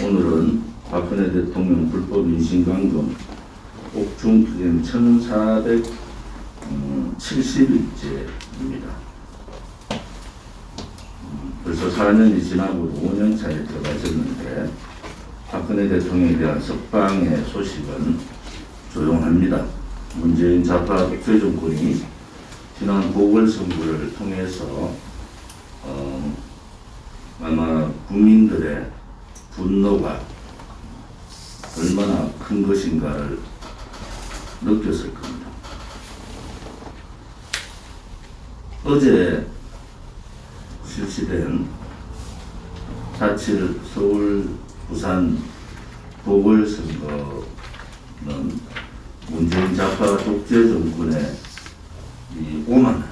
오늘은 박근혜 대통령 불법 인신감금 옥중투쟁 1470일째입니다. 벌써 4년이 지나고 5년 차에 들어가셨는데 박근혜 대통령에 대한 석방의 소식은 조용합니다. 문재인 좌파 독재 정권이 지난 보궐선거를 통해서 아마 국민들의 분노가 얼마나 큰 것인가를 느꼈을 겁니다. 어제 실시된 4.7 서울 부산 보궐선거는 문재인 좌파 독재 정권의 이 오만한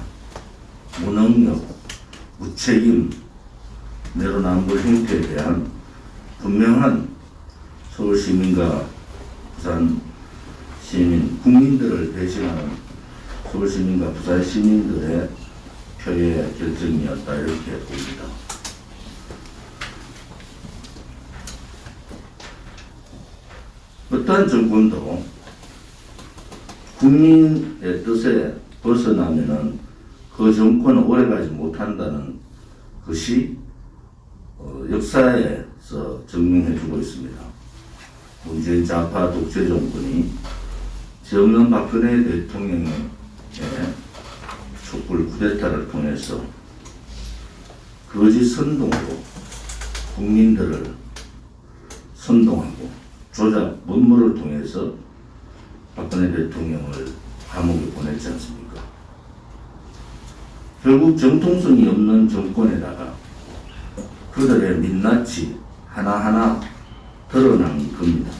무능력, 무책임, 내로남불 행태에 대한 분명한 서울 시민과 부산 시민, 국민들을 대신하는 서울 시민과 부산 시민들의 표의 결정이었다, 이렇게 봅니다. 어떠한 정권도 국민의 뜻에 벗어나면은 그 정권은 오래가지 못한다는 것이 역사에서 증명해주고 있습니다. 문재인 좌파 독재 정권이 지없는 박근혜 대통령의 촛불 쿠데타를 통해서 거짓 선동으로 국민들을 선동하고 조작 문물을 통해서 박근혜 대통령을 감옥에 보냈지 않습니까? 결국 정통성이 없는 정권에다가 그들의 민낯이 하나하나 드러난 겁니다.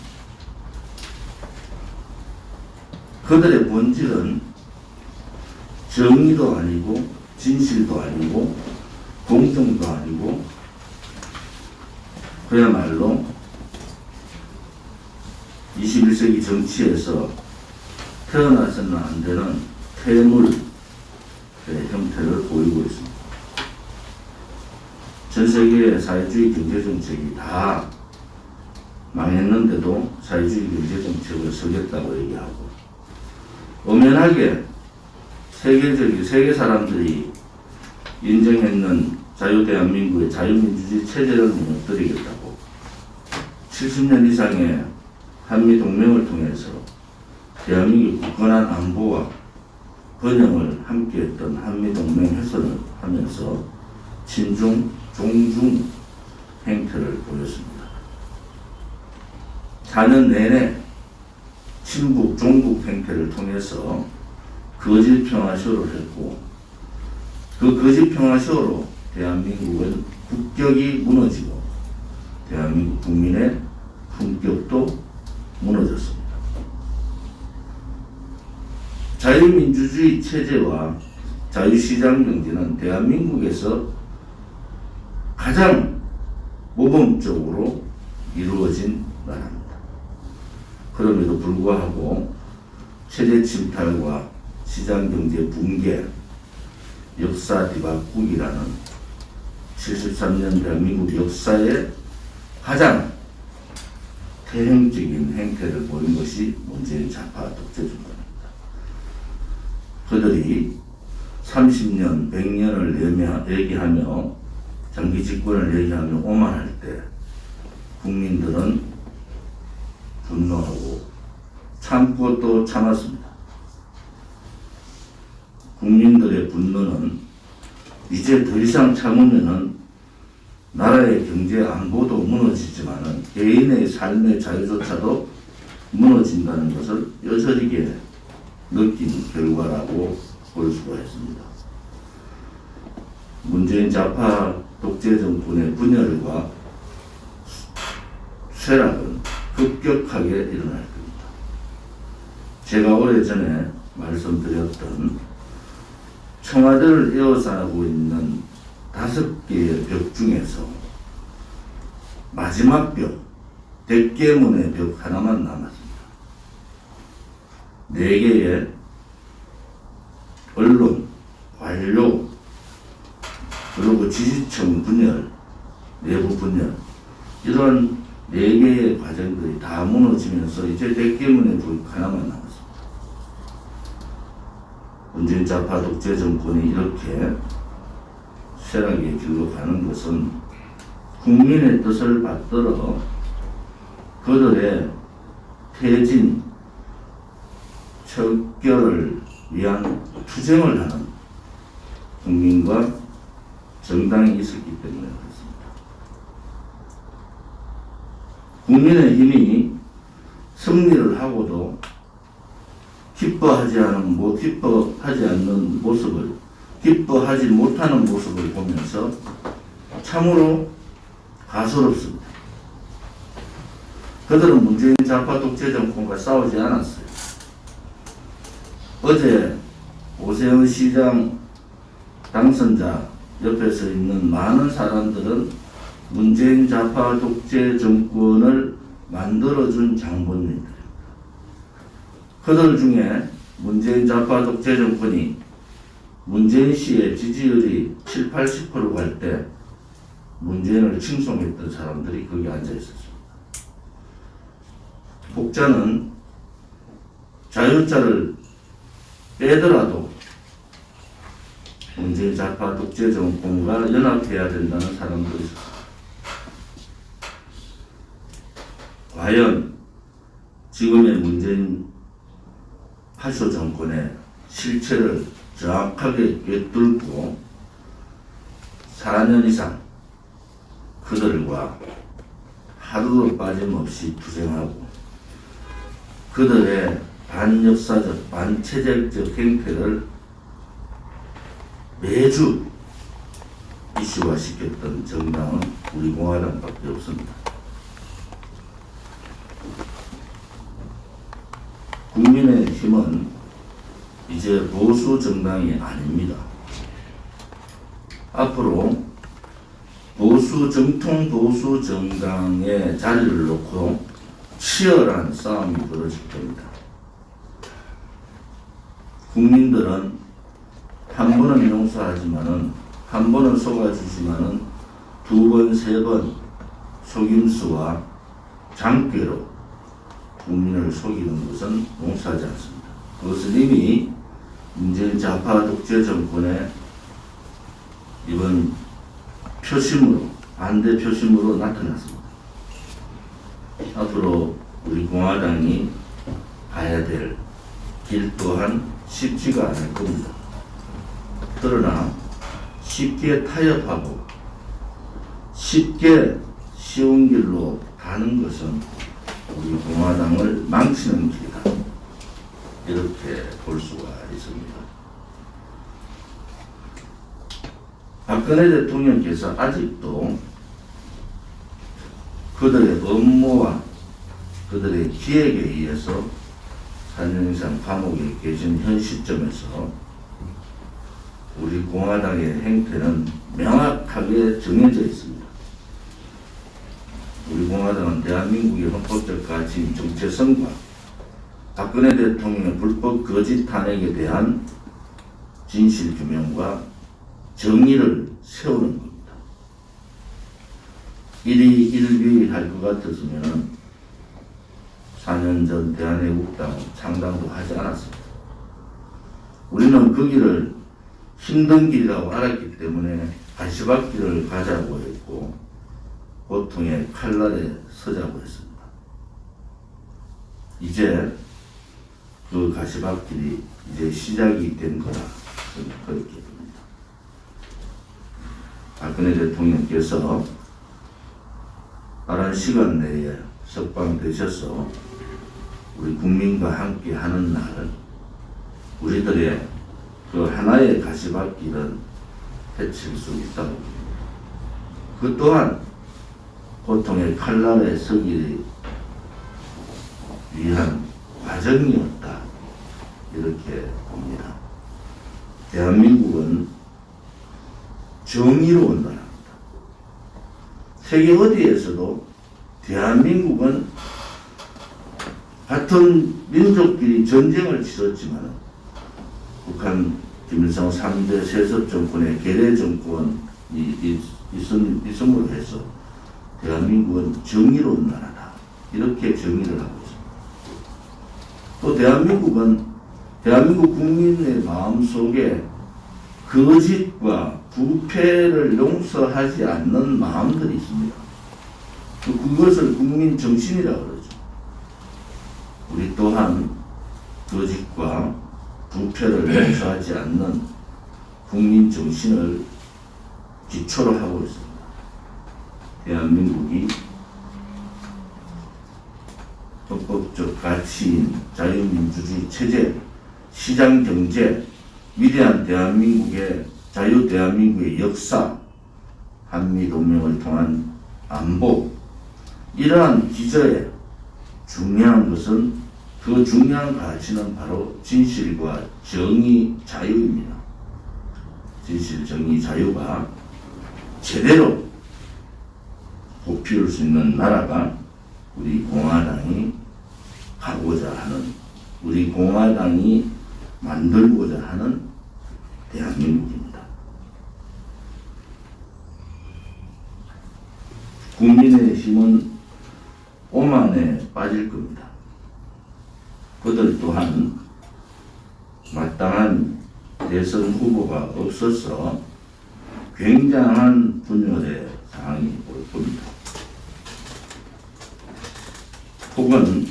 그들의 본질은 정의도 아니고 진실도 아니고 공정도 아니고 그야말로 21세기 정치에서 태어나서는 안 되는 퇴물의 형태를 보이고 있습니다. 전 세계의 사회주의 경제정책이 다 망했는데도 사회주의 경제정책을 서겠다고 얘기하고 엄연하게 세계 사람들이 인정했는 자유대한민국의 자유민주주의 체제를 무너뜨리겠다고 70년 이상의 한미동맹을 통해서 대한민국의 굳건한 안보와 번영을 함께했던 한미동맹 훼손을 하면서 친중, 종중 행태를 보였습니다. 4년 내내 친북, 종북 행태를 통해서 거짓 평화쇼를 했고 그 거짓 평화쇼로 대한민국은 국격이 무너지고 대한민국 국민의 품격도 무너졌습니다. 자유민주주의 체제와 자유시장 경제는 대한민국에서 가장 모범적으로 이루어진 나라입니다. 그럼에도 불구하고 체제 침탈과 시장경제 붕괴, 역사 뒤바꾸기라는 73년 대한민국 역사의 가장 태행적인 행태를 보인 것이 문재인 좌파 독재 정권입니다. 그들이 30년, 100년을 얘기하며 장기 집권을 얘기하며 오만할 때 국민들은 분노하고 참고 또 참았습니다. 국민들의 분노는 이제 더 이상 참으면은 나라의 경제 안보도 무너지지만은 개인의 삶의 자유조차도 무너진다는 것을 여설하게 느낀 결과라고 볼 수가 있습니다. 문재인 좌파 독재 정권의 분열과 쇠락은 급격하게 일어날 겁니다. 제가 오래전에 말씀드렸던 청와대를 에워싸고 있는 5개의 벽 중에서 마지막 벽, 대깨문의 벽 하나만 남았습니다. 4개의 언론, 관료, 그리고 지지층 분열, 내부 분열, 이런 4개의 과정들이 다 무너지면서 이제 대깨문의 불 하나만 남았습니다. 문재인 좌파 독재 정권이 이렇게 쇠락의 길로 가는 것은 국민의 뜻을 받들어 그들의 퇴진, 척결을 위한 투쟁을 하는 국민과 정당이 있었기 때문에 그렇습니다. 국민의힘이 승리를 하고도 기뻐하지 않는 모습을, 기뻐하지 못하는 모습을 보면서 참으로 가소롭습니다. 그들은 문재인 좌파 독재 정권과 싸우지 않았어요. 어제 오세훈 시장 당선자 옆에 서 있는 많은 사람들은 문재인 좌파 독재 정권을 만들어준 장본인들입니다. 그들 중에 문재인 좌파 독재 정권이 문재인 씨의 지지율이 7, 80% 갈 때 문재인을 칭송했던 사람들이 거기 앉아 있었습니다. 복자는 자유자를 빼더라도 문재인 좌파 독재 정권과 연합해야 된다는 사람들이 있었습니다. 과연 지금의 문재인 파쇼 정권의 실체를 정확하게 꿰뚫고 4년 이상 그들과 하루도 빠짐없이 투쟁하고 그들의 반역사적, 반체제적 행태를 매주 이슈화시켰던 정당은 우리 공화당밖에 없습니다. 국민의힘은 이제 보수 정당이 아닙니다. 앞으로 정통 보수 정당의 자리를 놓고 치열한 싸움이 벌어질 겁니다. 국민들은 한 번은 용서하지만은, 한 번은 속아주지만은 2번, 3번 속임수와 장꾀로 국민을 속이는 것은 용서하지 않습니다. 그것은 이미 문재인 좌파 독재 정권의 이번 표심으로, 반대 표심으로 나타났습니다. 앞으로 우리 공화당이 가야 될 길 또한 쉽지가 않을 겁니다. 그러나 쉽게 타협하고 쉽게 쉬운 길로 가는 것은 우리 공화당을 망치는 길이다. 이렇게 볼 수가 있습니다. 박근혜 대통령께서 아직도 그들의 업무와 그들의 기획에 의해서 4년 이상 감옥에 계신 현 시점에서 우리 공화당의 행태는 명확하게 정해져 있습니다. 우리 공화당은 대한민국의 헌법적 가치인 정체성과 박근혜 대통령의 불법 거짓 탄핵에 대한 진실 규명과 정의를 세우는 겁니다. 일이 일비할 것 같았으면 4년 전 대한애국당 창당도 하지 않았습니다. 우리는 그 길을 힘든 길이라고 알았기 때문에 가시밭길을 가자고 했고 고통의 칼날에 서자고 했습니다. 이제 그 가시밭길이 이제 시작이 된 거라 그렇게 봅니다. 박근혜 대통령께서 빠른 시간 내에 석방되셔서 우리 국민과 함께 하는 날 우리들의 그 하나의 가시밭길은 해칠 수 있다고 봅니다. 그 또한 고통의 칼날에 서기 위한 과정이었다. 이렇게 봅니다. 대한민국은 정의로운 나라입니다. 세계 어디에서도 대한민국은 같은 민족끼리 전쟁을 치렀지만 북한 김일성 3대 세습 정권의 괴뢰 정권이 있음으로 해서 대한민국은 정의로운 나라다. 이렇게 정의를 하고 있습니다. 또 대한민국 국민의 마음속에 거짓과 부패를 용서하지 않는 마음들이 있습니다. 그것을 국민 정신이라고 그러죠. 우리 또한 거짓과 부패를 용서하지 않는 국민 정신을 기초로 하고 있습니다. 대한민국이 헌법적 가치인 자유민주주의 체제, 시장경제, 위대한 대한민국의 자유대한민국의 역사, 한미동맹을 통한 안보, 이러한 기저에 중요한 것은, 그 중요한 가치는 바로 진실과 정의, 자유입니다. 진실, 정의, 자유가 제대로 꽃피울 수 있는 나라가 우리 공화당이 가고자 하는, 우리 공화당이 만들고자 하는 대한민국입니다. 국민의힘은 오만에 빠질 겁니다. 그들 또한 마땅한 대선 후보가 없어서 굉장한 분열의 상황이 올 겁니다. 혹은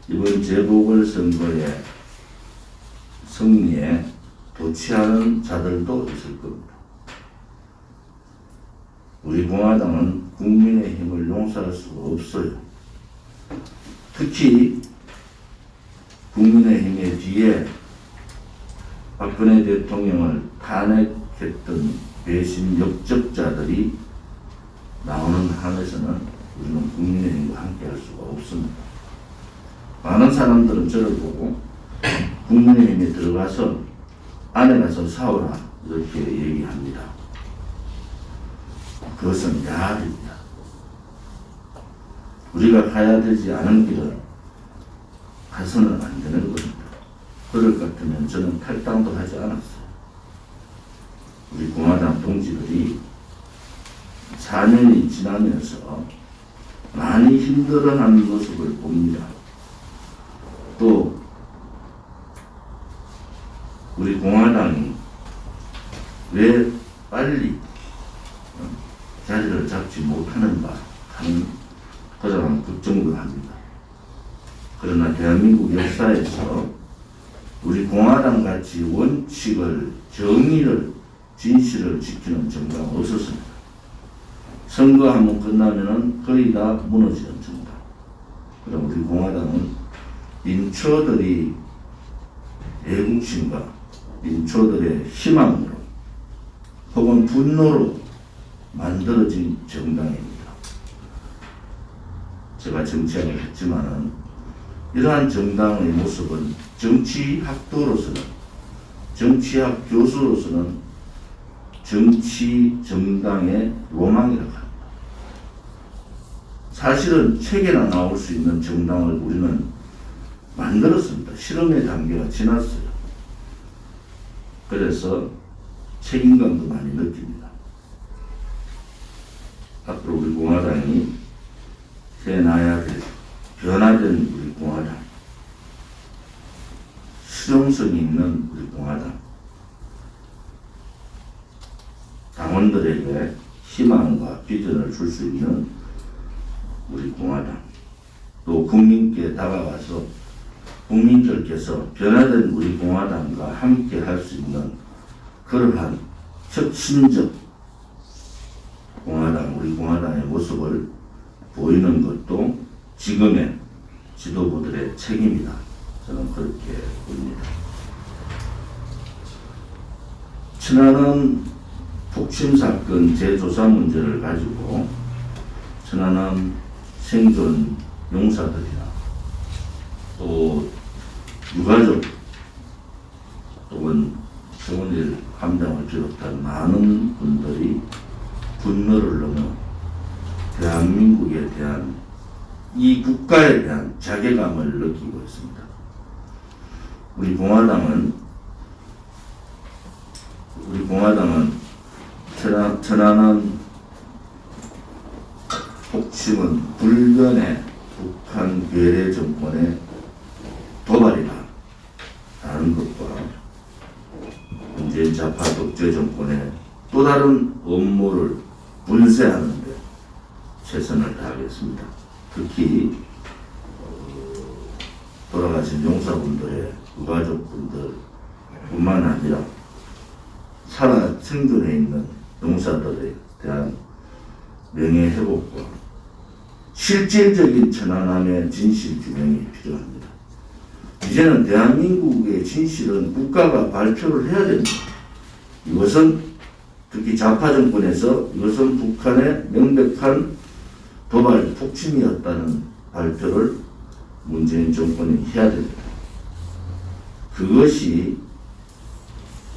이번 재보궐선거의 승리에 도취하는 자들도 있을 겁니다. 우리 공화당은 국민의 힘을 용서할 수가 없어요. 특히 국민의힘의 뒤에 박근혜 대통령을 탄핵했던 배신 역적자들이 나오는 한에서는 우리는 국민의힘과 함께 할 수가 없습니다. 많은 사람들은 저를 보고 국민의힘에 들어가서 안에 가서 싸우라 이렇게 얘기합니다. 그것은 야합입니다. 우리가 가야 되지 않은 길을 가서는 안 되는 겁니다. 그럴 것 같으면 저는 탈당도 하지 않았어요. 우리 공화당 동지들이 4년이 지나면서 많이 힘들어하는 모습을 봅니다. 또 우리 공화당이 왜 빨리 자리를 잡지 못하는가 하는 그런 걱정도 합니다. 그러나 대한민국 역사에서 우리 공화당 같이 원칙을, 정의를, 진실을 지키는 정당 없었습니다. 선거 한번 끝나면은 거의 다 무너지는 정당. 그럼 우리 공화당은 민초들이 애국심과 민초들의 희망으로 혹은 분노로 만들어진 정당입니다. 제가 정치학을 했지만은 이러한 정당의 모습은 정치학도로서는, 정치학 교수로서는 정치 정당의 로망이라고 합니다. 사실은 책에나 나올 수 있는 정당을 우리는 만들었습니다. 실험의 단계가 지났어요. 그래서 책임감도 많이 느낍니다. 앞으로 우리 공화당이 해나야 될 변화된 우리 공화당, 실용성이 있는 우리 공화당, 당원들에게 희망과 비전을 줄 수 있는 우리 공화당, 또 국민께 다가가서 국민들께서 변화된 우리 공화당과 함께 할 수 있는 그러한 혁신적 공화당, 우리 공화당의 모습을 보이는 것도 지금의 지도부들의 책임이다. 저는 그렇게 봅니다. 천안함 폭침 사건 재조사 문제를 가지고 천안함 생존 용사들이나 또 유가족 또는 정원일 함장을 비롯한 많은 분들이 분노를 넘어 대한민국에 대한, 이 국가에 대한 자괴감을 느끼고 있습니다. 우리 공화당은 천안함 폭침은 불변의 북한 괴뢰 정권의 도발이다 라는 것과 문재인 좌파 독재 정권의 또 다른 업무를 분쇄하는 데 최선을 다하겠습니다. 특히 돌아가신 용사분들의 유가족분들 뿐만 아니라 살아 생존해 있는 용사들에 대한 명예회복과 실질적인 천안함의 진실 규명이 필요합니다. 이제는 대한민국의 진실은 국가가 발표를 해야 됩니다. 이것은 특히 좌파 정권에서 이것은 북한의 명백한 도발 폭침이었다는 발표를 문재인 정권이 해야 됩니다. 그것이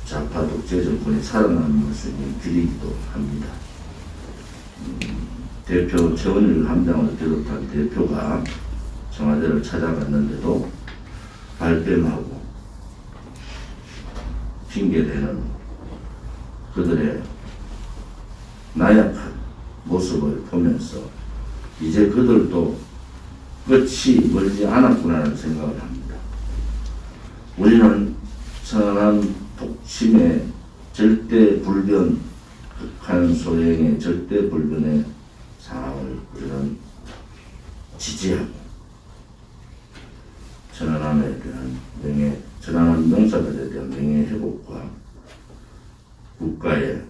좌파 독재 정권이 살아남을 수 있는 길이기도 합니다. 대표 최원일 함장을 비롯한 대표가 청와대를 찾아갔는데도 발뺌하고 핑계대는 그들의 나약한 모습을 보면서 이제 그들도 끝이 멀지 않았구나라는 생각을 합니다. 우리는 천안함 폭침의 절대 불변, 북한 소행의 절대 불변의 상황을 우리는 지지하고 천안함에 대한 천안함 용사들에 대한 명예 회복과 국가의